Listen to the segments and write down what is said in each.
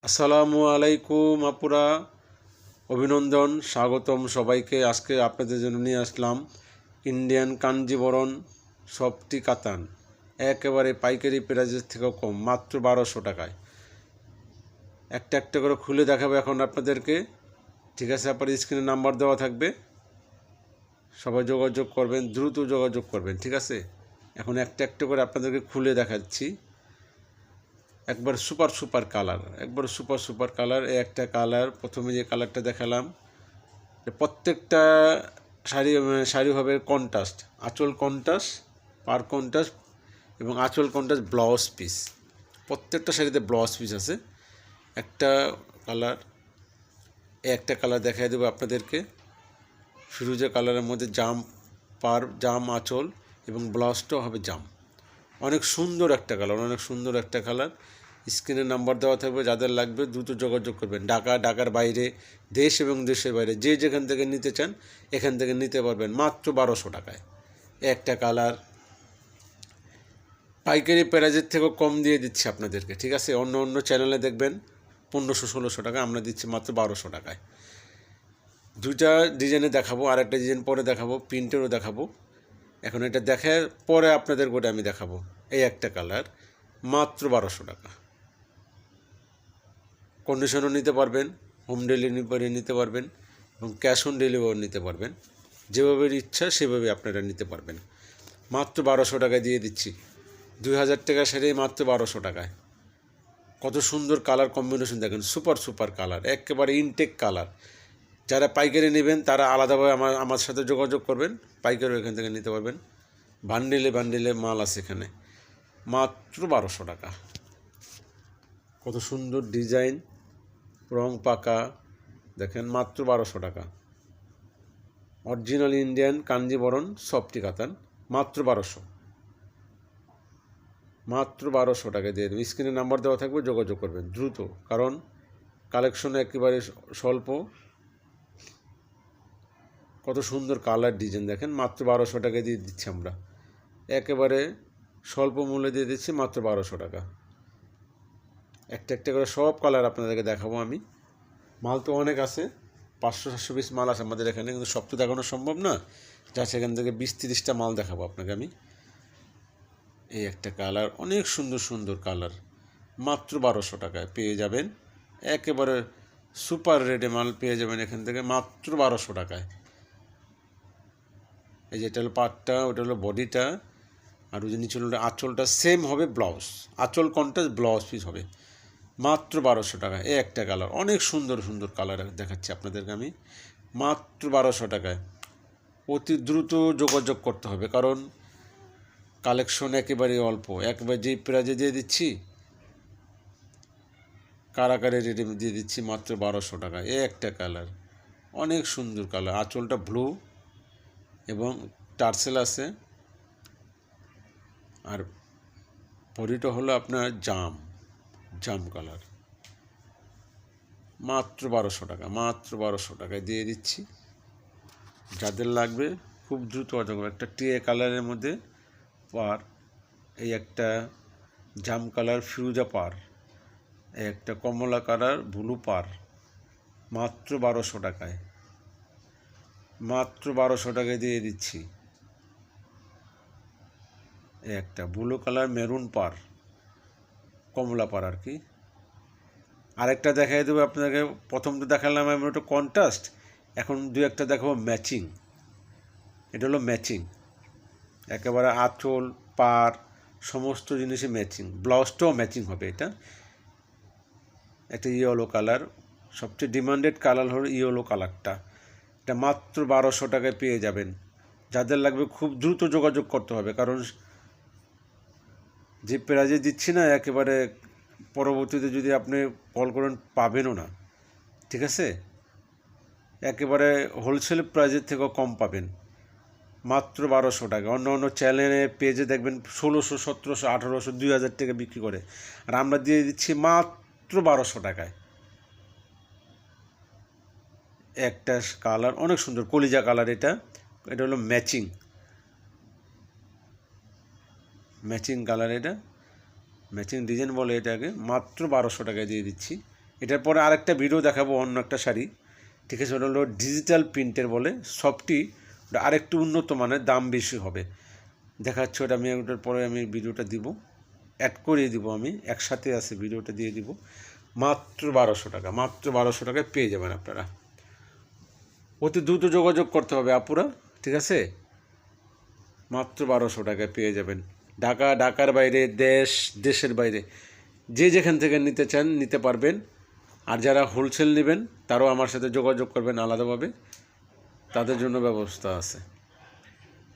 আসসালামু আলাইকুম আপুরা, অভিনন্দন, স্বাগতম সবাইকে। আজকে আপনাদের জন্য নিয়ে আসলাম ইন্ডিয়ান কাঞ্জিবরম সফটি কাতান, একেবারে পাইকারি প্রাইসের থেকেও কম, মাত্র 1200 টাকায়। একটা একটা করে খুলে দেখাবো এখন আপনাদেরকে, ঠিক আছে? আপনার স্ক্রিনে নাম্বার দেওয়া থাকবে, সবাই যোগাযোগ করবেন, দ্রুত যোগাযোগ করবেন, ঠিক আছে? এখন একটা একটা করে আপনাদেরকে খুলে দেখাচ্ছি। একবার সুপার সুপার কালার, একবার সুপার সুপার কালার। এই একটা কালার, প্রথমে যে কালারটা দেখালাম, প্রত্যেকটা শাড়ি হবে কন্ট্রাস্ট, আঁচল কন্ট্রাস্ট, পার কন্ট্রাস্ট এবং আঁচল কন্ট্রাস্ট, ব্লাউজ পিস। প্রত্যেকটা শাড়িতে ব্লাউজ পিস আছে। একটা কালার, একটা কালার দেখাই দেবো আপনাদেরকে, ফিরোজা কালারের মধ্যে জাম, পার জাম আঁচল এবং ব্লাউজটাও হবে জাম। অনেক সুন্দর একটা কালার, অনেক সুন্দর একটা কালার। স্ক্রিনে নাম্বার দেওয়া থাকবে, যাদের লাগবে দ্রুত যোগাযোগ করবেন। ঢাকার বাইরে, দেশ এবং দেশের বাইরে যে যেখান থেকে নিতে চান এখান থেকে নিতে পারবেন মাত্র 1200 টাকায়। একটা কালার পাইকারি প্রাইজের থেকেও কম দিয়ে দিচ্ছি আপনাদেরকে, ঠিক আছে? অন্য অন্য চ্যানেলে দেখবেন 1500-1600 টাকা, আমরা দিচ্ছি মাত্র 1200 টাকায়। দুইটা ডিজাইনে দেখাবো, আর একটা ডিজাইন পরে দেখাবো, প্রিন্টেরও দেখাবো। এখন এটা দেখে পরে আপনাদের গোটা আমি দেখাবো। এই একটা কালার মাত্র 1200 টাকা। কন্ডিশনও নিতে পারবেন, হোম ডেলিভারি নিতে পারবেন এবং ক্যাশ অন ডেলিভারি নিতে পারবেন। যেভাবে ইচ্ছা সেভাবে আপনারা নিতে পারবেন। মাত্র 1200 টাকায় দিয়ে দিচ্ছি। 2000 টাকার শাড়ি মাত্র 1200 টাকায়। কত সুন্দর কালার কম্বিনেশন দেখেন, সুপার সুপার কালার, একেবারে ইনটেক কালার। যারা পাইকারি নেবেন তারা আলাদাভাবে আমার সাথে যোগাযোগ করবেন, পাইকারিও এখান থেকে নিতে পারবেন। বান্ডিলে বান্ডিলে মাল আছে এখানে, মাত্র 1200 টাকা। কত সুন্দর ডিজাইন, রং পাকা, দেখেন মাত্র 1200 টাকা। অরিজিনাল ইন্ডিয়ান কাঞ্জিবরম সফটি কাতান, মাত্র 1200, মাত্র 1200 টাকা দিয়ে দেবেন। স্ক্রিনে নাম্বার দেওয়া থাকবে, যোগাযোগ করবেন দ্রুত, কারণ কালেকশন একেবারে স্বল্প। কত সুন্দর কালার ডিজাইন দেখেন, মাত্র 1200 টাকা দিয়ে দিচ্ছি আমরা, একেবারে স্বল্প মূল্যে দিয়ে দিচ্ছি মাত্র 1200 টাকা। একটা একটা করে সব কালার আপনাদেরকে দেখাবো আমি। মাল তো অনেক আছে, 500-700 পিস মাল আছে আমাদের এখানে, কিন্তু সব তো দেখানো সম্ভব না। যা সেখান থেকে 20-30টা মাল দেখাবো আপনাকে আমি। এই একটা কালার, অনেক সুন্দর সুন্দর কালার, মাত্র 1200 টাকায় পেয়ে যাবেন। একেবারে সুপার রেটে মাল পেয়ে যাবেন এখান থেকে মাত্র 1200 টাকায়। এই যে এটা হলো পাটটা, ওটা হলো বডিটা, আর ওই যে নিচে হলো আঁচলটা সেম হবে, ব্লাউজ আঁচল কন্ট্রাস্ট, ব্লাউজ পিস হবে মাত্র 1200 টাকা। এই একটা কালার, অনেক সুন্দর সুন্দর কালার দেখাচ্ছি আপনাদেরকে আমি, মাত্র 1200 টাকায়। অতি দ্রুত যোগাযোগ করতে হবে, কারণ কালেকশন একেবারে অল্প। একবার যেই প্রাইজে দিয়ে দিচ্ছি, কারাকারি রেটে দিয়ে দিচ্ছি মাত্র 1200 টাকা। এই একটা কালার, অনেক সুন্দর কালার, আঁচলটা ব্লু এবং টার্সেল আছে, আর বডিটা হলো আপনার জাম জাম কালার, মাত্র 1200 টাকা, মাত্র 1200 টাকায় দিয়ে দিচ্ছি। যাদের লাগবে খুব দ্রুত অর্ডার করবে। একটা টিয়ে কালারের মধ্যে পার, এই একটা জাম কালার ফিরোজা পার, এই একটা কমলা কালার ব্লু পার, মাত্র 1200 টাকায়, মাত্র 1200 টাকায় দিয়ে দিচ্ছি। এই একটা ব্লু কালার মেরুন পার, কমলা পার আর কি। আরেকটা দেখাই দেবো আপনাকে, প্রথমটা দেখালাম আমি ওটা কন্ট্রাস্ট, এখন দু একটা দেখাবো ম্যাচিং। এটা হলো ম্যাচিং, একেবারে আঁচল পার সমস্ত জিনিসে ম্যাচিং, ব্লাউজটাও ম্যাচিং হবে। এটা একটা ইয়েলো কালার, সবচেয়ে ডিমান্ডেড কালার হলো ইয়েলো কালারটা। এটা মাত্র 1200 টাকায় পেয়ে যাবেন। যাদের লাগবে খুব দ্রুত যোগাযোগ করতে হবে, কারণ যে প্রাইজে দিচ্ছি না, একেবারে পরবর্তীতে যদি আপনি কল করেন পাবেনও না, ঠিক আছে? একেবারে হোলসেল প্রাইজের থেকেও কম পাবেন, মাত্র 1200 টাকা। অন্য অন্য চ্যানেলে পেজে দেখবেন 1600, 1700, 1800, 2000 টাকা বিক্রি করে, আর আমরা দিয়ে দিচ্ছি মাত্র 1200 টাকায়। একটা কালার অনেক সুন্দর, কলিজা কালার, এটা এটা হলো ম্যাচিং ম্যাচিং কালার, এটা ম্যাচিং ডিজাইন বলে এটাকে, মাত্র 1200 টাকায় দিয়ে দিচ্ছি। এটার পরে আরেকটা ভিডিও দেখাবো অন্য একটা শাড়ি, ঠিক আছে, ওটা হলো ডিজিটাল প্রিন্টের বলে, সবটি ওটা আরেকটু উন্নত মানের, দাম বেশি হবে। দেখাচ্ছে ওটা আমি ওটার পরে আমি ভিডিওটা দিব, অ্যাড করিয়ে দিব, আমি একসাথে আছে ভিডিওটা দিয়ে দিব। মাত্র 1200 টাকা, মাত্র 1200 টাকায় পেয়ে যাবেন আপনারা। অতি দ্রুত যোগাযোগ করতে হবে আপুরা, ঠিক আছে, মাত্র 1200 টাকায় পেয়ে যাবেন। ঢাকার বাইরে, দেশের বাইরে যে যেখান থেকে নিতে চান নিতে পারবেন। আর যারা হোলসেল নেবেন তারাও আমার সাথে যোগাযোগ করবেন আলাদাভাবে, তাদের জন্য ব্যবস্থা আছে।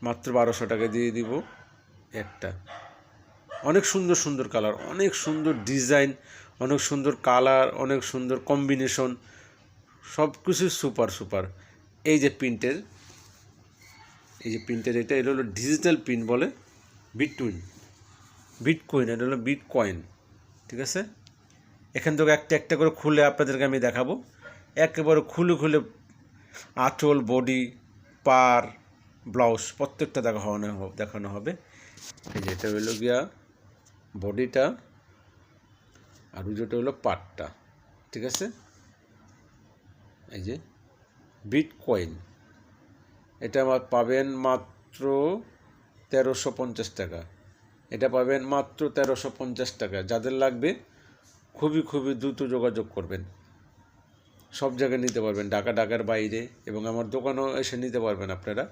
মাত্র 1200 টাকা দিয়ে দিব একটা। অনেক সুন্দর সুন্দর কালার, অনেক সুন্দর ডিজাইন, অনেক সুন্দর কালার, অনেক সুন্দর কম্বিনেশন, সব কিছু সুপার সুপার। এই যে প্রিন্টের এটা হলো ডিজিটাল প্রিন্ট বলে, বিটকয়েন, এটা হলো বিটকয়েন, ঠিক আছে। এখান থেকে একটা একটা করে খুলে আপনাদেরকে আমি দেখাবো, একেবারে খুলে আঁচল, বডি, পার, ব্লাউজ প্রত্যেকটা দেখানো হবে। এই যে এটা হলো গিয়া বডিটা, আর যেটা হলো পাটটা, ঠিক আছে। এই যে বিটকয়েন, এটা আমার পাবেন মাত্র 1350 টাকা, এটা পাবেন মাত্র 1350 টাকা। যাদের লাগবে খুবই দ্রুত যোগাযোগ করবেন, সব জায়গায় নিতে পারবেন, ঢাকার বাইরে, এবং আমার দোকানেও এসে নিতে পারবেন আপনারা।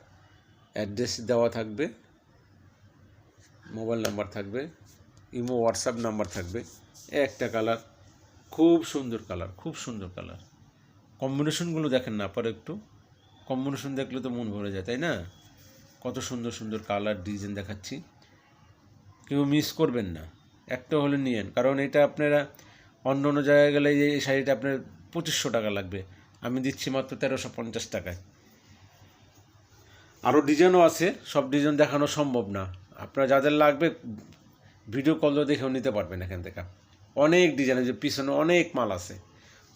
অ্যাড্রেস দেওয়া থাকবে, মোবাইল নাম্বার থাকবে, ইমো হোয়াটসঅ্যাপ নাম্বার থাকবে। একটা কালার, খুব সুন্দর কালার, কম্বিনেশনগুলো দেখেন না আপনারা, একটু কম্বিনেশন দেখলে তো মন ভরে যায়, তাই না? কত সুন্দর কালার ডিজাইন দেখাচ্ছি, কেউ মিস করবেন না, একটা হলে নিয়েন। কারণ এটা আপনারা অন্য জায়গায় গেলে এই শাড়িটা আপনার 2500 টাকা লাগবে, আমি দিচ্ছি মাত্র 1350 টাকায়। আরও ডিজাইনও আছে, সব ডিজাইন দেখানো সম্ভব না। আপনারা যাদের লাগবে ভিডিও কল দেখেও নিতে পারবেন এখান থেকে। অনেক ডিজাইনের, যে পিছনে অনেক মাল আছে,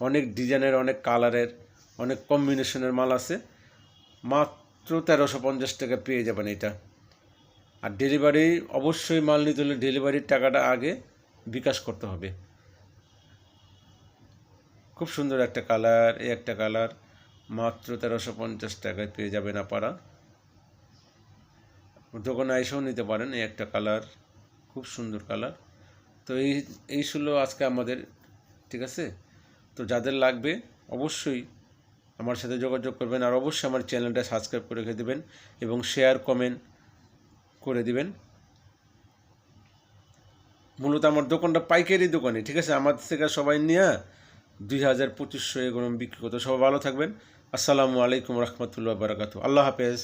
অনেক ডিজাইনের, অনেক কালারের, অনেক কম্বিনেশনের মাল আছে। মাত্র 1350 টাকা পেয়ে যাবেন এটা। আর ডেলিভারি, অবশ্যই মাল নিতে হলে ডেলিভারির টাকাটা আগে বিকাশ করতে হবে। খুব সুন্দর একটা কালার, এই একটা কালার মাত্র 1350 টাকায় পেয়ে যাবেন আপনারা। দোকানে এসেও নিতে পারেন। এই একটা কালার, খুব সুন্দর কালার। তো এই ছিল আজকে আমাদের, ঠিক আছে। তো যাদের লাগবে অবশ্যই আমার সাথে যোগাযোগ করবেন, আর অবশ্যই আমার চ্যানেলটা সাবস্ক্রাইব করে রেখে দেবেন এবং শেয়ার কমেন্ট করে দিবেন। মূলত আমার দোকানটা পাইকারি দোকানে, ঠিক আছে, আমার থেকে সবাই নিয়ে 2000-2500 এগুলো বিক্রি করতে। সবাই ভালো থাকবেন। আসসালামু আলাইকুম রহমতুল্লাহ বারাকাতু। আল্লাহ হাফেজ।